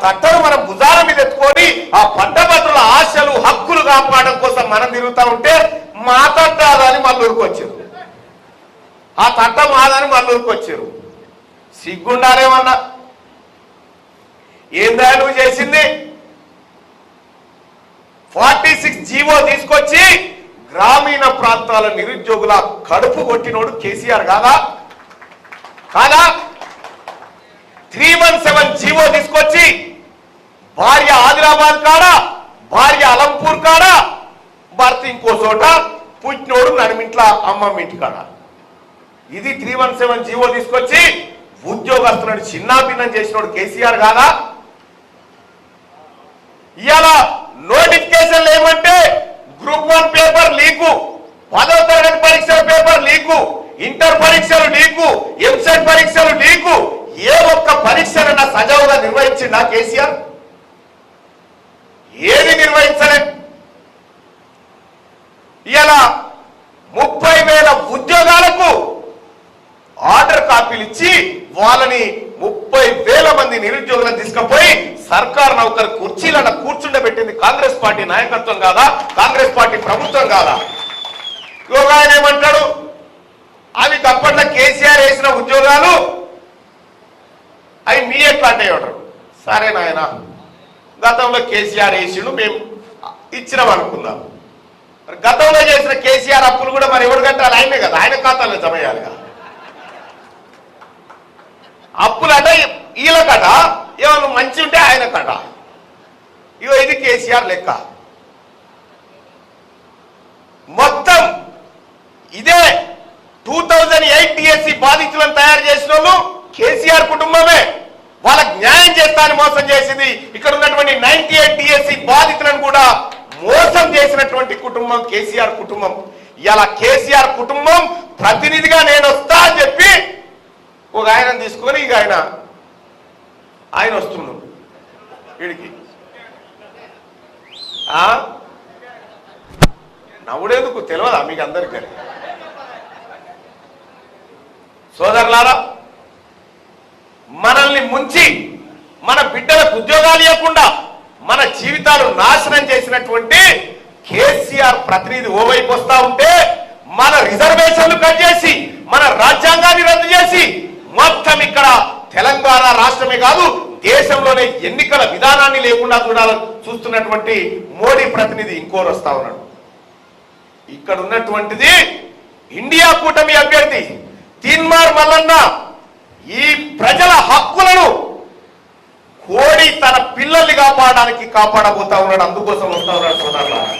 తట్టను మనం భుజాల మీద ఎత్తుకొని ఆ పట్టభద్రుల ఆశలు హక్కులు కాపాడడం కోసం మనం తిరుగుతూ ఉంటే మా తట్ట అదని మల్లూరుకు వచ్చారు, ఆ తట్ట మాదని మల్లూరుకు వచ్చారు. సిగ్గుండాలేమన్నా? ఏందా నువ్వు చేసింది? 46 జీవో తీసుకొచ్చి గ్రామీణ ప్రాంతాల నిరుద్యోగుల కడుపు కొట్టినోడు కేసీఆర్ కాదా? కాదా? 317 జీవో తీసుకొచ్చి భార్య ఆదిలాబాద్ కాడ, భార్య అలంపూర్ కాడ, భర్త ఇంకో చోట, పుట్టినోడు నడిమింట్ల అమ్మమ్మ ఇంటి కాడ. ఇది 317 జీవో తీసుకొచ్చి ఉద్యోగస్తులను చిన్నాభిన్నం చేసినోడు కేసీఆర్ కాదా? ఇవాళ నోటిఫికేషన్లు ఏమంటే గ్రూప్ 1 పేపర్ లీకు, 10వ తరగతి పరీక్షల పేపర్ లీకు, ఇంటర్ పరీక్షలు లీకు, ఎంసెట్ పరీక్షలు లీకు. ఏ ఒక్క పరీక్షనన్నా సజావుగా నిర్వహించిందా కేసీఆర్? ఏది నిర్వహించలే. ఇవాళ 30,000 ఉద్యోగాలకు ఆర్డర్ కాపీలు ఇచ్చి వాళ్ళని 30,000 మంది నిరుద్యోగులను తీసుకుపోయి సర్కార్ నౌకరు కుర్చీలను కూర్చుండబెట్టింది కాంగ్రెస్ పార్టీ నాయకత్వం కాదా? కాంగ్రెస్ పార్టీ ప్రభుత్వం కాదా? ఆయన ఏమంటాడు, అవి తప్పట్ల కేసీఆర్ వేసిన ఉద్యోగాలు అవి మీ ఎట్లా అంటే ఉంటారు. సరే నాయన, గతంలో కేసీఆర్ వేసిండు, మేము ఇచ్చినాం అనుకుందాం. మరి గతంలో చేసిన కేసీఆర్ అప్పులు కూడా మరి ఎవరు కట్టాలి? ఆయనే కదా, ఆయన ఖాతాలో జమ చేయాలి కదా. అప్పులట వీళ్ళకట, ఏమన్నా మంచి ఉంటే ఆయన కట. ఇగో ఇది కేసీఆర్ లెక్క. మొత్తం ఇదే 2008 డిఎస్సి బాధితులను తయారు చేసిన వాళ్ళు కేసీఆర్ కుటుంబమే. వాళ్ళకి న్యాయం చేస్తానని మోసం చేసింది. ఇక్కడ ఉన్నటువంటి 98 డిఎస్సి బాధితులను కూడా మోసం చేసినటువంటి కుటుంబం కేసీఆర్ కుటుంబం. ఇలా కేసీఆర్ కుటుంబం ప్రతినిధిగా నేను వస్తా అని చెప్పి ఒక ఆయన తీసుకొని ఇక ఆయన వస్తున్నాడు వీడికి. నవ్వుడేందుకు తెలియదా మీకు అందరికీ? సోదరులారా, మనల్ని ముంచి మన బిడ్డలకు ఉద్యోగాలు ఇవ్వకుండా మన జీవితాలు నాశనం చేసినటువంటి కేసీఆర్ ప్రతినిధి ఓవైపు వస్తా ఉంటే, మన రిజర్వేషన్లు కట్ చేసి మన రాజ్యాంగాన్ని రద్దు చేసి మొత్తం ఇక్కడ తెలంగాణ రాష్ట్రమే కాదు దేశంలోనే ఎన్నికల విధానాన్ని లేకుండా చూస్తున్నటువంటి మోడీ ప్రతినిధి ఇంకోరు వస్తా ఉన్నాడు. ఇక్కడ ఉన్నటువంటిది ఇండియా కూటమి అభ్యర్థి తీన్మార్ మల్లన్న ఈ ప్రజల హక్కులను కోడి తన పిల్లల్ని కాపాడబోతా ఉన్నాడు. అందుకోసం వస్తా ఉన్నాడు సోదరులారా.